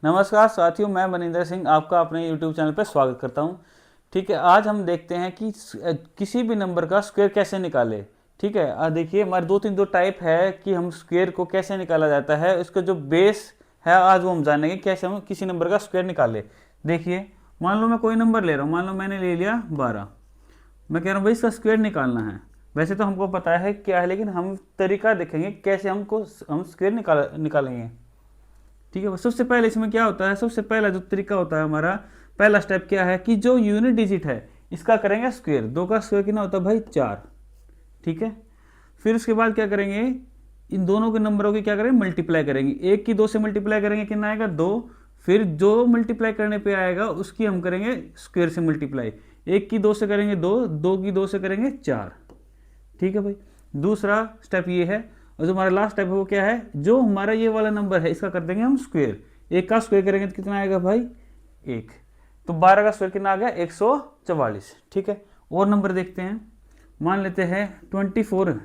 नमस्कार साथियों, मैं मनिंदर सिंह आपका अपने YouTube चैनल पर स्वागत करता हूं। ठीक है, आज हम देखते हैं कि किसी भी नंबर का स्क्वायर कैसे निकाले। ठीक है, देखिए हमारे दो टाइप है कि हम स्क्वायर को कैसे निकाला जाता है। उसका जो बेस है आज वो हम जानेंगे कैसे हम किसी नंबर का स्क्वायर निकाले। देखिए, मान लो मैं कोई नंबर ले रहा हूँ, मान लो मैंने ले लिया 12। मैं कह रहा हूँ भाई इसका स्क्वायर निकालना है। वैसे तो हमको पता है क्या है, लेकिन हम तरीका देखेंगे कैसे हम स्क्वायर निकालेंगे। ठीक है, सबसे पहले इसमें क्या होता है, सबसे पहला जो तरीका होता है हमारा, पहला स्टेप क्या है कि जो यूनिट डिजिट है इसका करेंगे स्क्वायर। 2 का स्क्वायर कितना होता है भाई 4। ठीक है, फिर उसके बाद क्या करेंगे, इन दोनों के नंबरों की क्या करेंगे मल्टीप्लाई करेंगे। 1 की 2 से मल्टीप्लाई करेंगे कितना आएगा 2। फिर जो मल्टीप्लाई करने पे आएगा उसकी हम करेंगे स्क्वायर से मल्टीप्लाई। 1 की 2 से करेंगे 2, 2 की 2 से करेंगे 4। ठीक है भाई, दूसरा स्टेप ये है। और जो हमारा लास्ट स्टेप है वो क्या है, जो हमारा ये वाला नंबर है इसका कर देंगे हम स्क्वायर। 1 का स्क्वायर करेंगे तो कितना आएगा भाई 1। तो 12 का स्क्वायर कितना आ गया 144। ठीक है, और नंबर देखते हैं। मान लेते हैं 24।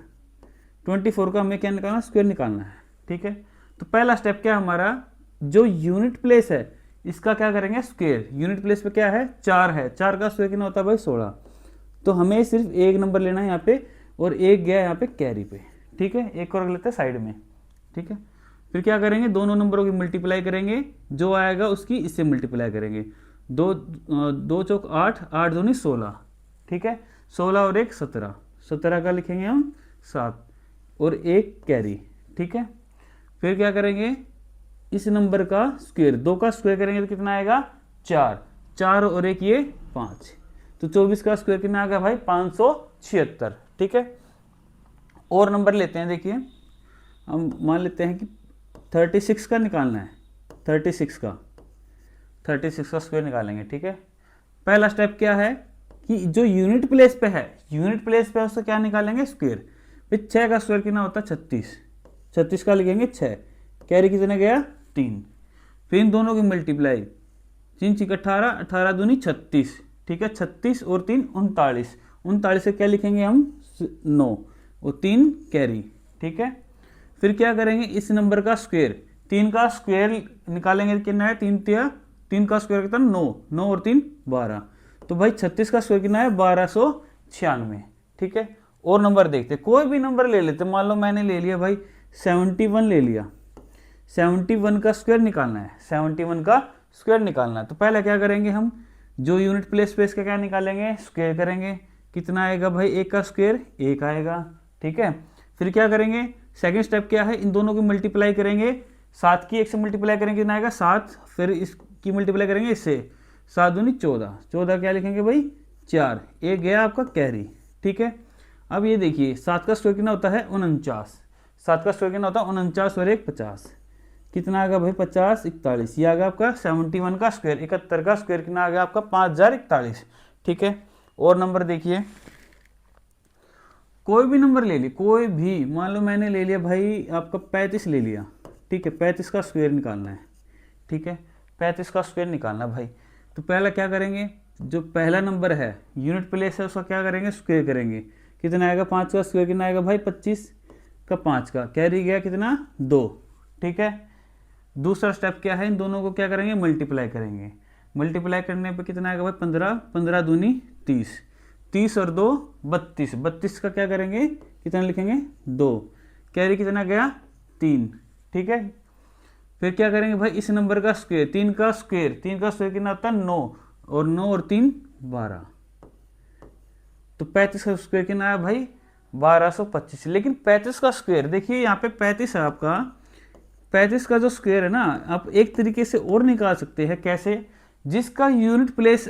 24 का हमें क्या निकालना, स्क्वायर निकालना है। ठीक है, तो पहला स्टेप क्या है हमारा, जो यूनिट प्लेस है इसका क्या करेंगे स्क्वायर। यूनिट प्लेस पे क्या है 4 है, 4 का स्क्वायर कितना होता है भाई 16। तो हमें सिर्फ एक नंबर लेना है यहाँ पे, और एक गया यहाँ पे कैरी पे। ठीक है, एक और रख लेते हैं साइड में। ठीक है, फिर क्या करेंगे, दोनों नंबरों की मल्टीप्लाई करेंगे, जो आएगा उसकी इससे मल्टीप्लाई करेंगे। 2 चौक 8, 8 दूनी 16। ठीक है, 16 और 1 17, 17 का लिखेंगे हम 7, और एक कैरी। ठीक है, फिर क्या करेंगे, इस नंबर का स्क्वायर, 2 का स्क्वायर करेंगे तो कितना आएगा 4, 4 और एक ये 5। तो 24 का स्क्वायर कितना आ गया भाई 576। ठीक है, और नंबर लेते हैं। देखिए, हम मान लेते हैं कि 36 का निकालना है। 36 का स्क्वायर निकालेंगे। ठीक है, पहला स्टेप क्या है कि जो यूनिट प्लेस पे है, यूनिट प्लेस पे उससे क्या निकालेंगे स्क्वायर। फिर 6 का स्क्वायर कितना होता है 36, 36 का लिखेंगे 6, कैरी कितने गया 3। फिर इन दोनों की मल्टीप्लाई, 3 6 18, 18 दूनी 36। ठीक है, 36 और 3 39, 39 से क्या लिखेंगे हम 9, और 3 कैरी। ठीक है, फिर क्या करेंगे, इस नंबर का स्क्वायर, 3 का स्क्वायर निकालेंगे कितना है 3 तिया, 3 का स्क्वायर कितना 9, 9 और 3 12। तो भाई 36 का स्क्वायर कितना है 1296। ठीक है, और नंबर देखते, कोई भी नंबर ले लेते। मान लो मैंने ले लिया भाई 71 ले लिया। 71 का स्क्वायर निकालना है, 71 का स्क्वायर निकालना है। तो पहले क्या करेंगे, हम जो यूनिट प्लेस पे इसका क्या निकालेंगे स्क्वायर करेंगे। कितना आएगा भाई 1 का स्क्वायर 1 आएगा। ठीक है, फिर क्या करेंगे, सेकंड स्टेप क्या है, इन दोनों की मल्टीप्लाई करेंगे। 7 की 1 से मल्टीप्लाई करेंगे कितना आएगा 7, फिर इसकी मल्टीप्लाई करेंगे इससे, 7 दूनी 14, 14 क्या लिखेंगे भाई 4, एक गया आपका कैरी। ठीक है, अब ये देखिए 7 का स्क्वायर कितना होता है 49, 7 का स्क्वायर कितना होता है 49 और 1 50, कितना आ गया भाई 50 41। ये आ गया आपका 71 का स्क्वायर। 71 का स्क्वायर कितना आ गया आपका 5041। ठीक है, और नंबर देखिए, कोई भी नंबर ले ली, कोई भी, मान लो मैंने ले लिया भाई आपका 35 ले लिया। ठीक है, 35 का स्क्वायर निकालना है। ठीक है, 35 का स्क्वायर निकालना भाई। तो पहला क्या करेंगे, जो पहला नंबर है यूनिट प्लेस है उसका क्या करेंगे स्क्वायर करेंगे। कितना आएगा 5 का स्क्वायर कितना आएगा भाई 25 का 5 का, कैरी गया कितना 2। ठीक है, दूसरा स्टेप क्या है, इन दोनों को क्या करेंगे मल्टीप्लाई करेंगे। मल्टीप्लाई करने पे कितना आएगा भाई 15, 15 दूनी 30, 30 और 2 32, 32 का क्या करेंगे कितना लिखेंगे 2, कैरी कितना गया 3। ठीक है, फिर क्या करेंगे भाई इस नंबर का स्क्वायर, 3 का स्क्वायर, 3 का स्क्वायर कितना होता है 9, और 9 और 3 12। तो 35 का स्क्वायर कितना आया भाई 1225। लेकिन 35 का स्क्वायर देखिए, यहाँ पे 35 है आपका, 35 का जो स्क्वायर है ना, आप एक तरीके से और निकाल सकते हैं। कैसे, जिसका यूनिट प्लेस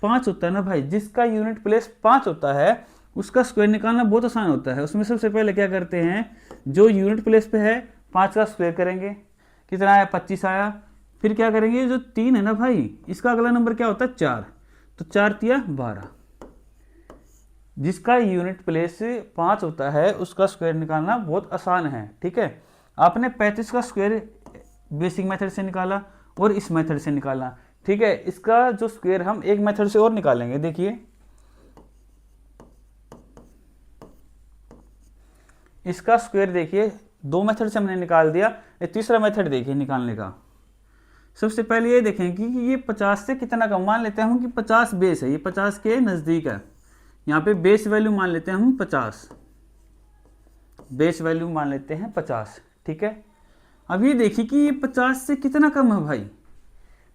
5 होता है ना भाई, जिसका यूनिट प्लेस 5 होता है उसका स्क्वायर निकालना बहुत आसान होता है। उसमें सबसे पहले क्या करते हैं, जो यूनिट प्लेस पे है 5 का स्क्वायर करेंगे, कितना आया 25 आया। फिर क्या करेंगे, जो 3 है ना भाई इसका अगला नंबर क्या होता है 4, तो 4 तिया 12। जिसका यूनिट प्लेस 5 होता है उसका स्क्वायर निकालना बहुत आसान है। ठीक है, आपने 35 का स्क्वायर बेसिक मेथड से निकाला और इस मेथड से निकाला। ठीक है, इसका जो स्क्वायर हम एक मेथड से और निकालेंगे। देखिए, इसका स्क्वायर देखिए 2 मेथड से हमने निकाल दिया, ये तीसरा मेथड देखिए निकालने का। सबसे पहले ये देखें कि ये 50 से कितना कम, मान लेते हैं हम कि 50 बेस है, ये 50 के नज़दीक है। यहाँ पे बेस वैल्यू मान लेते हैं हम 50, बेस वैल्यू मान लेते हैं 50, ठीक है। अब ये देखिए कि ये 50 से कितना कम है भाई,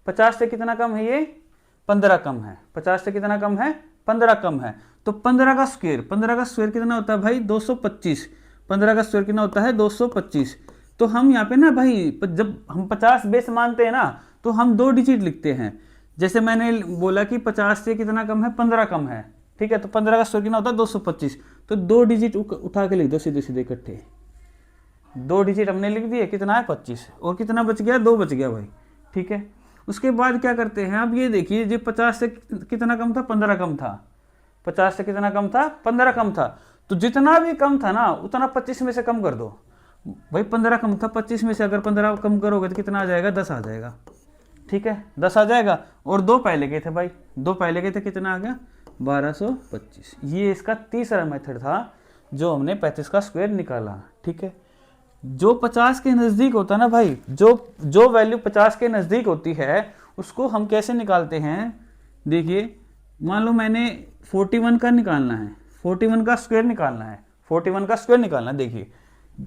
50 से कितना कम है, ये 15 कम है। 50 से कितना कम है, 15 कम है। तो 15 का स्क्वायर, 15 का स्क्वायर कितना होता है भाई 225, 15 का स्क्वायर कितना होता है 225। तो हम यहाँ पे ना भाई जब हम 50 बेस मानते हैं ना तो हम 2 डिजिट लिखते हैं। जैसे मैंने बोला कि 50 से कितना कम है, 15 कम है, ठीक है। तो 15 का स्क्वायर कितना होता है 225, तो 2 डिजिट उठा के लिख दो सीधे सीधे इकट्ठे। 2 डिजिट हमने लिख दिए, कितना है 25, और कितना बच गया 2 बच गया भाई, ठीक है। उसके बाद क्या करते हैं, अब ये देखिए जो 50 से कितना कम था 15 कम था, 50 से कितना कम था 15 कम था। तो जितना भी कम था ना उतना 25 में से कम कर दो भाई। 15 कम था, 25 में से अगर 15 कम करोगे तो कितना आ जाएगा 10 आ जाएगा, ठीक है 10 आ जाएगा। और 2 पहले के थे भाई, 2 पहले के थे, कितना आ गया 1225। ये इसका तीसरा मेथड था जो हमने 35 का स्क्वायर निकाला, ठीक है। जो 50 के नज़दीक होता है ना भाई, जो वैल्यू 50 के नज़दीक होती है उसको हम कैसे निकालते हैं, देखिए मान लो मैंने 41 का निकालना है, 41 का स्क्वायर निकालना है, 41 का स्क्वायर निकालना है। देखिए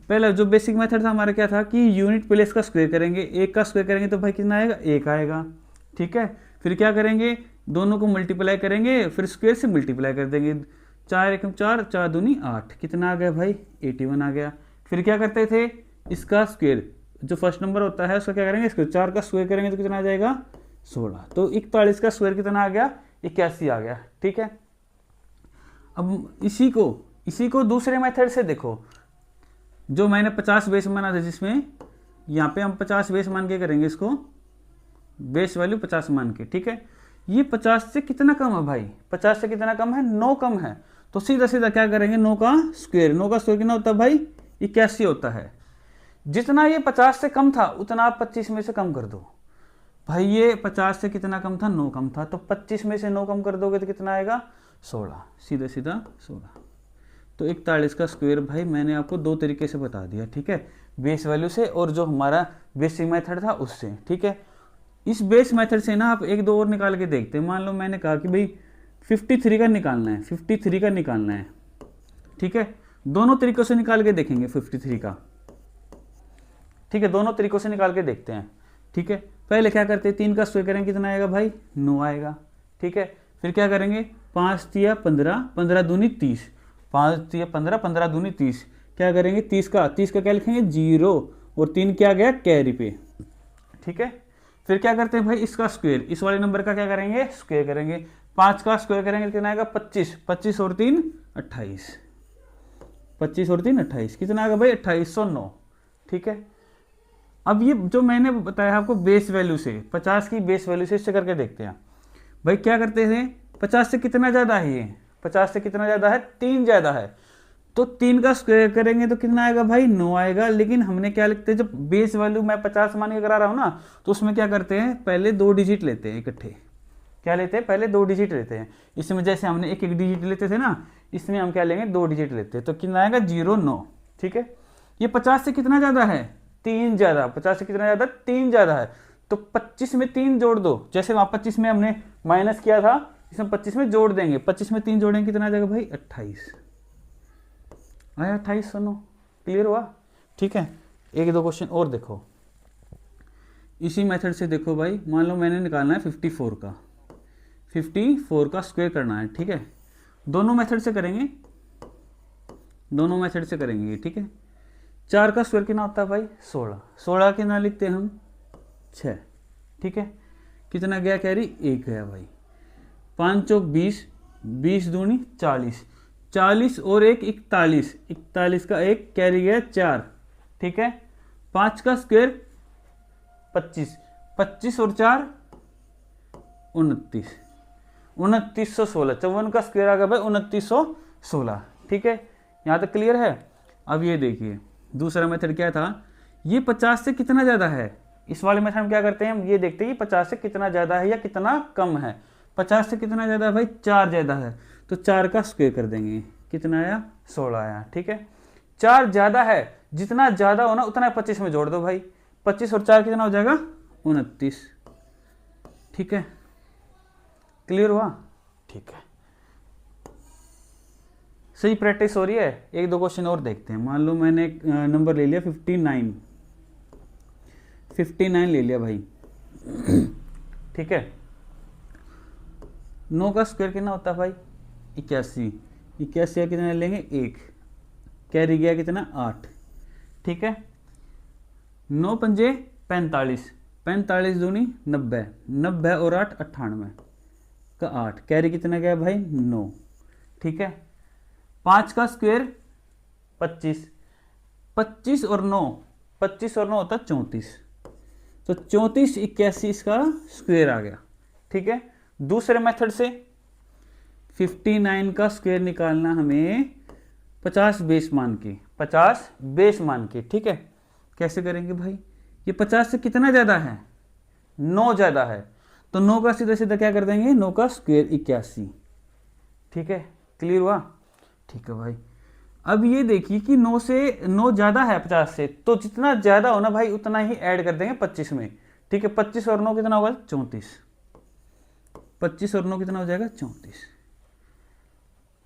पहले जो बेसिक मेथड था हमारा क्या था कि यूनिट प्लेस का स्क्वायर करेंगे, 1 का स्क्वायर करेंगे तो भाई कितना आएगा 1 आएगा, ठीक है। फिर क्या करेंगे, दोनों को मल्टीप्लाई करेंगे, फिर स्क्वायर से मल्टीप्लाई कर देंगे, 4 एकम 4, 4 दूनी 8, कितना आ गया भाई 81 आ गया। फिर क्या करते थे, इसका स्क्वायर जो फर्स्ट नंबर होता है उसका क्या करेंगे, इसको 4 का स्क्वायर करेंगे तो कितना आ जाएगा 16। तो 41 का स्क्वायर कितना आ गया 81 आ गया, ठीक है। अब इसी को दूसरे मेथड से देखो, जो मैंने 50 बेस माना था, जिसमें यहाँ पे हम 50 बेस मान के करेंगे इसको, बेस वैल्यू 50 मान के, ठीक है। ये 50 से कितना कम है भाई, 50 से कितना कम है 9 कम है। तो सीधा सीधा क्या करेंगे 9 का स्क्वायर, 9 का स्क्वायर कितना होता है भाई 81 होता है। जितना ये 50 से कम था उतना आप 25 में से कम कर दो भाई। ये 50 से कितना कम था 9 कम था, तो 25 में से 9 कम कर दोगे तो कितना आएगा 16, सीधा सीधा 16। तो 41 का स्क्वायर भाई मैंने आपको 2 तरीके से बता दिया, ठीक है, बेस वैल्यू से और जो हमारा बेसिक मेथड था उससे, ठीक है। इस बेस मेथड से ना आप 1-2 और निकाल के देखते हैं। मान लो मैंने कहा कि भाई 53 का निकालना है, 53 का निकालना है, ठीक है। दोनों तरीकों से निकाल के देखेंगे 53 का, ठीक है, दोनों तरीकों से निकाल के देखते हैं, ठीक है। पहले क्या करते हैं, 3 का स्क्वायर करेंगे कितना आएगा भाई 9 आएगा, ठीक है। फिर क्या करेंगे 5 तिया 15, 15 दूनी 30, 5 तिया 15, 15 दूनी 30। क्या करेंगे 30 का क्या लिखेंगे 0, और 3 क्या गया कैरी पे, ठीक है। फिर क्या करते हैं भाई इसका स्क्वायर, इस वाले नंबर का क्या करेंगे स्क्वायर करेंगे, 5 का स्क्वायर करेंगे कितना आएगा 25, 25 और 3 28, 25 और 3 28, कितना आएगा भाई 2809, ठीक है। अब ये जो मैंने बताया आपको बेस वैल्यू से, 50 की बेस वैल्यू से इससे करके देखते हैं भाई। क्या करते हैं 50 से कितना ज़्यादा है, ये 50 से कितना ज़्यादा है 3 ज़्यादा है, तो 3 का स्क्वायर करेंगे तो कितना आएगा भाई 9 आएगा। लेकिन हमने क्या लिखते हैं, जब बेस वैल्यू मैं 50 मान के करा रहा हूँ ना, तो उसमें क्या करते हैं पहले 2 डिजिट लेते हैं इकट्ठे, क्या लेते हैं पहले 2 डिजिट लेते हैं। इसमें जैसे हमने एक डिजिट लेते थे ना, इसमें हम क्या लेंगे 2 डिजिट लेते हैं, तो कितना आएगा 0 9, ठीक है। ये 50 से कितना ज़्यादा है 3 ज़्यादा, 50 से कितना ज़्यादा 3 ज़्यादा है, तो 25 में 3 जोड़ दो, जैसे वहाँ 25 में हमने माइनस किया था, इसमें 25 में जोड़ देंगे, 25 में 3 जोड़ेंगे कितना आ जाएगा भाई 28 आया, 28 सुनो, क्लियर हुआ, ठीक है। 1-2 क्वेश्चन और देखो इसी मेथड से, देखो भाई मान लो मैंने निकालना है 54 का, 54 का स्क्वायर करना है, ठीक है। दोनों मेथड से करेंगे, दोनों मेथड से करेंगे, ठीक है। 4 का स्क्वायर कितना होता है भाई 16, 16 कितना लिखते हैं हम 6, ठीक है। कितना गया कैरी 1 गया भाई, 5 चौक 20, 20 दूनी 40, 40 और 1 41, 41 का 1 कैरी गया 4, ठीक है। 5 का स्क्वायर 25, 25 और 4 29, 2916, 54 का स्क्वायर आ गया भाई 2916, ठीक है। यहाँ तक क्लियर है। अब ये देखिए दूसरा मेथड क्या था, ये 50 से कितना ज़्यादा है, इस वाले मेथड में क्या करते हैं हम ये देखते हैं कि 50 से कितना ज़्यादा है या कितना कम है। 50 से कितना ज़्यादा है भाई 4 ज़्यादा है, तो 4 का स्क्वायर कर देंगे, कितना आया 16 आया, ठीक है। 4 ज़्यादा है, जितना ज़्यादा होना उतना 25 में जोड़ दो भाई, 25 और 4 कितना हो जाएगा 29। ठीक है, क्लियर हुआ? ठीक है, सही प्रैक्टिस हो रही है। एक दो क्वेश्चन और देखते हैं। मान लो मैंने नंबर ले लिया 59, 59 ले लिया भाई। ठीक है, 9 का स्क्वायर कितना होता है भाई? 81। 81 का कितना लेंगे? 1, कैरी गया कितना? 8। ठीक है, 9 पंजे 45, 45 दूनी 90, 90 और 8 98 का 8, कैरी कितना गया भाई? 9। ठीक है, 5 का स्क्वायर 25, 25 और 9, 25 और 9 होता है 34, तो 34 81 इसका स्क्वायर आ गया। ठीक है, दूसरे मेथड से 59 का स्क्वायर निकालना हमें 50 बेस मान के, 50 बेस मान के। ठीक है, कैसे करेंगे भाई? ये 50 से कितना ज़्यादा है? 9 ज़्यादा है, तो 9 का सीधा सीधा क्या कर देंगे? 9 का स्क्वायर 81। ठीक है, क्लियर हुआ? ठीक है भाई, अब ये देखिए कि 9 से 9 ज़्यादा है 50 से, तो जितना ज़्यादा हो ना भाई उतना ही ऐड कर देंगे 25 में। ठीक है, 25 और 9 कितना होगा? 34। 25 और 9 कितना हो जाएगा? 34।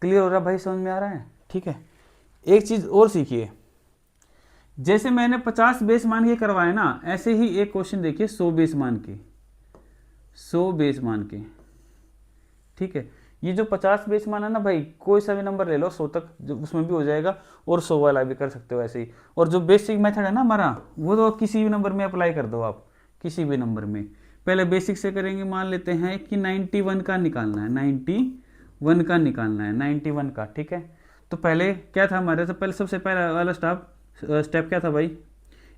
क्लियर हो रहा भाई? समझ में आ रहा है? ठीक है, एक चीज़ और सीखिए, जैसे मैंने 50 बेस मान के करवाए ना, ऐसे ही एक क्वेश्चन देखिए 100 बेस मान के, 100 बेस मान के। ठीक है, ये जो 50 बेस मान है ना भाई, कोई सा भी नंबर ले लो 100 तक, जो उसमें भी हो जाएगा, और 100 वाला भी कर सकते हो ऐसे ही। और जो बेसिक मेथड है ना हमारा, वो तो किसी भी नंबर में अप्लाई कर दो आप, किसी भी नंबर में। पहले बेसिक से करेंगे, मान लेते हैं कि 91 का निकालना है, 91 का निकालना है, 91 का। ठीक है, तो पहले क्या था हमारे? तो पहले सबसे पहला वाला स्टेप क्या था भाई?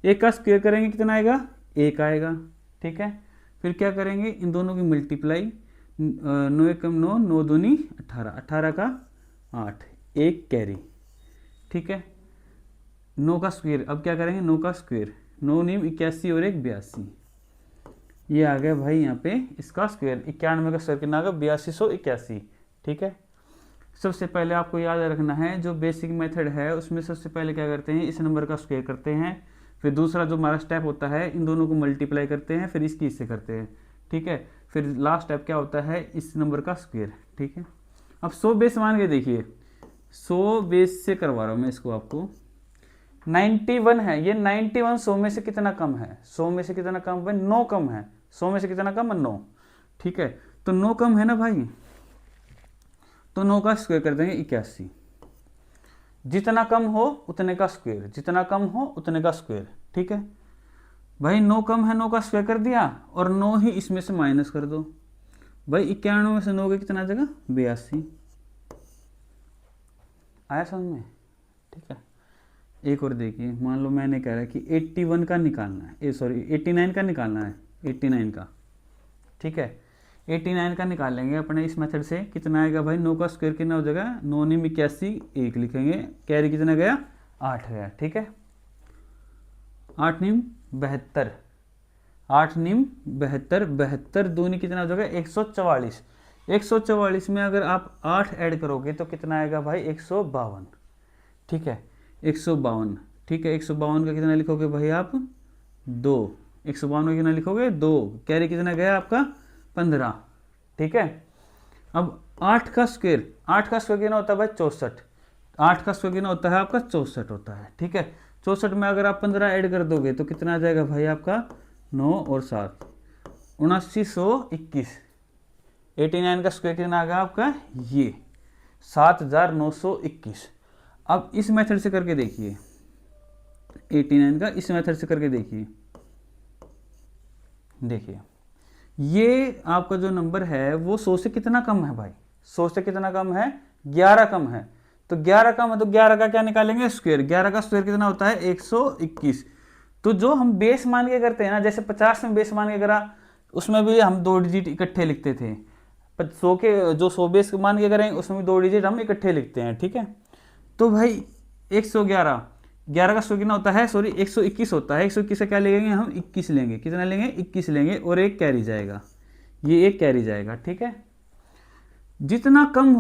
1 का स्क्वायर करेंगे, कितना आएगा? 1 आएगा। ठीक है, फिर क्या करेंगे? इन दोनों की मल्टीप्लाई, 9 एकम 9, 9 दूनी 18, 18 का 8, 1 कैरी। ठीक है, 9 का स्क्वायर, अब क्या करेंगे? 9 का स्क्वायर, 9 नीम 81 और 1 82, ये आ गया भाई यहाँ पे इसका स्क्वायर। 91 का स्क्वायर कितना आ गया? 8281। ठीक है, सबसे पहले आपको याद रखना है, जो बेसिक मेथड है उसमें सबसे पहले क्या करते हैं? इस नंबर का स्क्वायर करते हैं, फिर दूसरा जो हमारा स्टेप होता है, इन दोनों को मल्टीप्लाई करते हैं, फिर इसकी इससे करते हैं। ठीक है, फिर लास्ट स्टेप क्या होता है? इस नंबर का स्क्वायर। ठीक है, अब 100 बेस मान के देखिए, 100 बेस से करवा रहा हूँ मैं इसको आपको। 91 है, ये 91 100 में से कितना कम है? 100 में से कितना कम है? 9 कम है। 100 में से कितना कम है? 9। ठीक है, तो 9 कम है ना भाई, तो 9 का स्क्वायर कर देंगे 81। जितना कम हो उतने का स्क्वायर, जितना कम हो उतने का स्क्वायर। ठीक है भाई, 9 कम है, 9 का स्क्वायर कर दिया, और 9 ही इसमें से माइनस कर दो भाई। 91 में से 9 के कितना आ जाएगा? 82। आया समझ में? ठीक है, एक और देखिए, मान लो मैंने कह रहा है कि 81 का निकालना है, 89 का निकालना है, 89 का। ठीक है, 89 का निकाल लेंगे अपने इस मेथड से। कितना आएगा भाई? 9 का स्क्वायर कितना हो जाएगा? 9 नीम 81, 1 लिखेंगे, कैरी कितना गया? 8 गया। ठीक है, 8 नीम 72, 8 नीम 72, 72 दूनी कितना हो जाएगा? 144। 144 में अगर आप 8 ऐड करोगे तो कितना आएगा भाई? 152। ठीक है, 152। ठीक है, 152 का कितना लिखोगे भाई आप? 2। 152 का कितना लिखोगे? 2, कैरी कितना गया आपका? 15। ठीक है, अब 8 का स्क्वायर, 8 का स्क्वायर कितना होता है भाई? 64। 8 का स्क्वायर कितना होता है आपका? 64 होता है। ठीक है, 64 में अगर आप 15 ऐड कर दोगे तो कितना आ जाएगा भाई आपका? 9 और 7, 7921। 89 का स्क्वायर कितना आ गया आपका? ये 7921। अब इस मेथड से करके देखिए, 89 का इस मेथड से करके देखिए। देखिए, ये आपका जो नंबर है वो 100 से कितना कम है भाई? 100 से कितना कम है? 11 कम है। तो 11 कम है तो 11 का क्या निकालेंगे? स्क्वायर। 11 का स्क्वायर कितना होता है? 121। तो जो हम बेस मान के करते हैं ना, जैसे 50 में बेस मान के करा, उसमें भी हम 2 डिजिट इकट्ठे लिखते थे। 100 के जो 100 बेस मान के करेंगे उसमें भी 2 डिजिट हम इकट्ठे लिखते हैं। ठीक है, तो भाई 111, 11 का स्क्वायर कितना होता है? 121 होता है। 121 से क्या लेंगे हम? 21 लेंगे। कितना लेंगे? 21 लेंगे, और एक कैरी जाएगा, ये एक कैरी जाएगा। ठीक है, जितना कम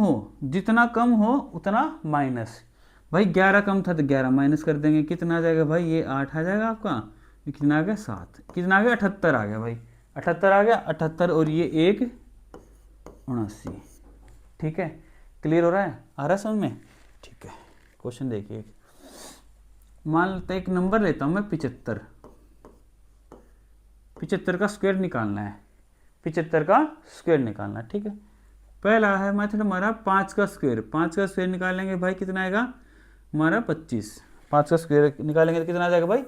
हो उतना माइनस। भाई 11 कम था तो 11 माइनस कर देंगे, कितना आ जाएगा भाई? ये 8 आ जाएगा आपका। ये कितना आ गया 7, कितना आ गया 78 आ गया भाई, 78 आ गया, 78 और ये 1 79। ठीक है, क्लियर हो रहा है, आ रहा है समझ में? ठीक है, क्वेश्चन देखिए, मान लेते एक नंबर लेता हूं मैं 75, 75 का स्क्वायर निकालना है, 75 का स्क्वायर निकालना है। ठीक है, पहला है मेथड हमारा 5 का स्क्वायर, 5 का स्क्वायर निकालेंगे भाई कितना आएगा हमारा 25, 5 का स्क्वायर निकालेंगे तो कितना आ जाएगा भाई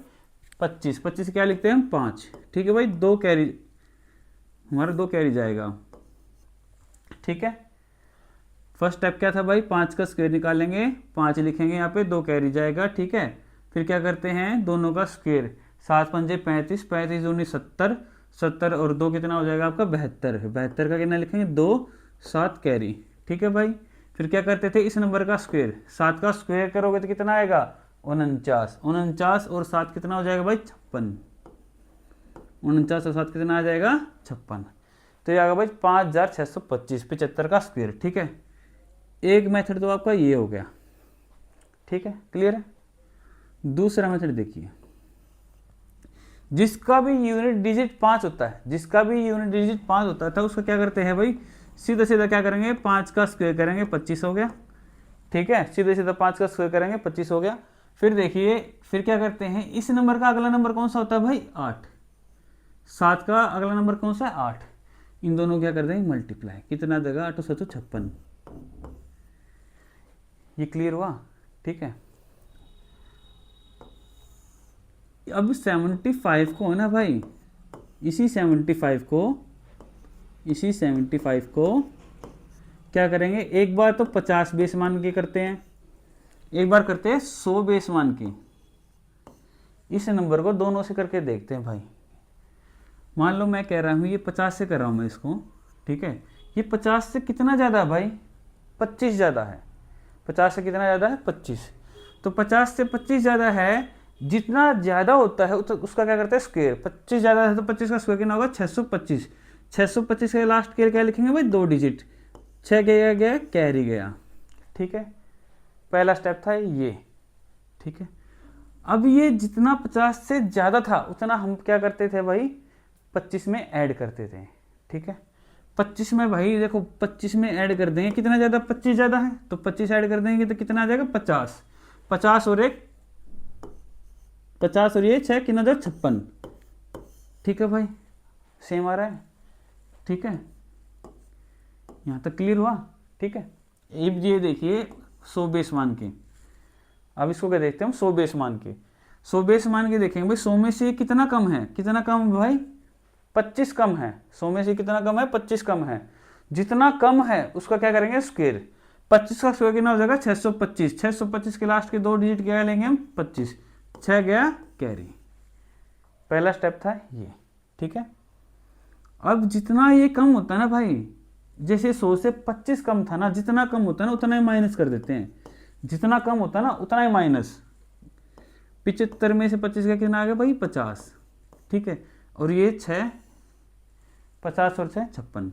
25, 25 क्या लिखते हैं हम 5। ठीक है भाई, 2 कैरी, हमारा 2 कैरी जाएगा। ठीक है, फर्स्ट स्टेप क्या था भाई, 5 का स्क्वायर निकालेंगे, 5 लिखेंगे यहाँ पे, 2 कैरी जाएगा। ठीक है, फिर क्या करते हैं दोनों का स्क्वायर, 7 पंजे 35, 35 दूनी 70, 70 और 2 कितना हो जाएगा आपका 72, 72 का कितना लिखेंगे 2, 7 कैरी। ठीक है भाई, फिर क्या करते थे इस नंबर का स्क्वायर, 7 का स्क्वायर करोगे तो कितना आएगा 49, 49 और 7 कितना हो जाएगा भाई 56, 49 और 7 कितना आ जाएगा 56, तो ये आएगा भाई 5625, 75 का स्क्वायर। ठीक है, एक मेथड तो आपका ये हो गया। ठीक है, क्लियर है। दूसरा मेथड देखिए, जिसका भी यूनिट डिजिट 5 होता है, जिसका भी यूनिट डिजिट 5 होता था उसका क्या करते हैं भाई, सीधा सीधा क्या करेंगे 5 का स्क्वायर करेंगे 25 हो गया। ठीक है, सीधे सीधा 5 का स्क्वायर करेंगे 25 हो गया। फिर देखिए, फिर क्या करते हैं इस नंबर का अगला नंबर कौन सा होता है भाई 8, 7 का अगला नंबर कौन सा है 8, इन दोनों क्या कर देंगे मल्टीप्लाई, कितना देगा 8 7 56। ये क्लियर हुआ। ठीक है, अब 75 को है ना भाई, इसी 75 को क्या करेंगे, एक बार तो 50 बेस मान के करते हैं, एक बार करते हैं 100 बेस मान के। इस नंबर को दोनों से करके देखते हैं भाई। मान लो मैं कह रहा हूँ ये 50 से कर रहा हूँ मैं इसको। ठीक है, ये 50 से कितना ज़्यादा है भाई 25 ज़्यादा है, 50 से कितना ज़्यादा है 25, तो 50 से 25 ज़्यादा है, जितना ज़्यादा होता है उसका क्या करते हैं स्क्वायर, 25 ज़्यादा है तो 25 का स्क्वायर कितना होगा 625, 625 के लास्ट के क्या लिखेंगे भाई 2 डिजिट, 6 गया गया कैरी गया। ठीक है, पहला स्टेप था ये। ठीक है, अब ये जितना 50 से ज़्यादा था उतना हम क्या करते थे भाई 25 में ऐड करते थे। ठीक है, 25 में भाई देखो 25 में ऐड कर देंगे, कितना ज़्यादा 25 ज़्यादा है तो 25 ऐड कर देंगे तो कितना आ जाएगा 50, 50 और 1 50 और ये 6 कितना 56। ठीक है भाई, सेम आ रहा है। ठीक है, यहाँ तक क्लियर हुआ। ठीक है, अब ये देखिए 100 बेस मान के, अब इसको क्या देखते हैं हम 100 बेस मान के, 100 बेस मान के देखेंगे भाई 100 में से कितना कम है, कितना कम है भाई 25 कम है, 100 में से कितना कम है 25 कम है, जितना कम है उसका क्या करेंगे स्क्वायर, 25 का स्क्वायर कितना हो जाएगा 625, 625 के लास्ट के 2 डिजिट क्या लेंगे हम 25, 6 गया कैरी, पहला स्टेप था ये। ठीक है, अब जितना ये कम होता है ना भाई, जैसे 100 से 25 कम था ना, जितना कम होता है ना उतना ही माइनस कर देते हैं, जितना कम होता है ना उतना ही माइनस, 75 में से 25 का कितना आ गया भाई 50। ठीक है, और ये 6 50 और 6 56,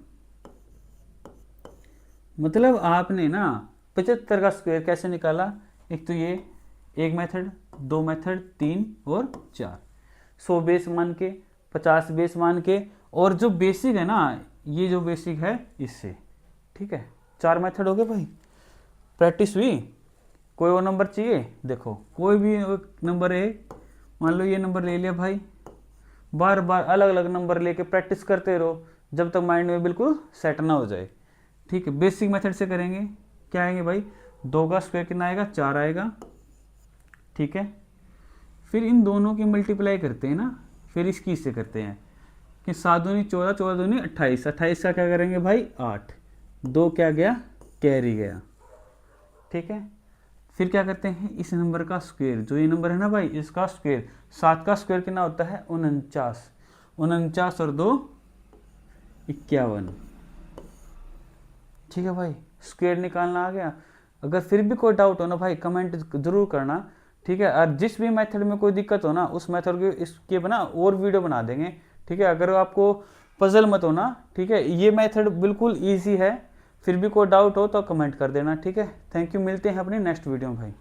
मतलब आपने ना 75 का स्क्वायर कैसे निकाला, एक तो ये एक मेथड, 2 मेथड, 3 और 4, 100 बेस मान के, 50 बेस मान के, और जो बेसिक है ना ये जो बेसिक है इससे। ठीक है, 4 मेथड हो गए भाई, प्रैक्टिस हुई। कोई और नंबर चाहिए, देखो कोई भी नंबर है, मान लो ये नंबर ले लिया भाई, बार बार अलग अलग नंबर लेके प्रैक्टिस करते रहो जब तक माइंड में बिल्कुल सेट ना हो जाए। ठीक है, बेसिक मेथड से करेंगे, क्या आएंगे भाई 2 का स्क्वायर कितना आएगा 4 आएगा। ठीक है, फिर इन दोनों की मल्टीप्लाई करते हैं ना, फिर इसकी इससे करते हैं कि 7 दूनी 14, 14 दूनी 28, 28 का क्या करेंगे भाई 8, 2 क्या गया कैरी गया। ठीक है, फिर क्या करते हैं इस नंबर का स्क्वायर, जो ये नंबर है ना भाई इसका स्क्वायर, 7 का स्क्वायर कितना होता है 49, 49 और 2 51। ठीक है भाई, स्क्वायर निकालना आ गया। अगर फिर भी कोई डाउट हो ना भाई कमेंट जरूर करना। ठीक है, और जिस भी मेथड में कोई दिक्कत हो ना उस मेथड के इसके बना और वीडियो बना देंगे। ठीक है, अगर आपको पजल मत होना, ठीक है, ये मेथड बिल्कुल ईजी है, फिर भी कोई डाउट हो तो कमेंट कर देना। ठीक है, थैंक यू, मिलते हैं अपनी नेक्स्ट वीडियो में भाई।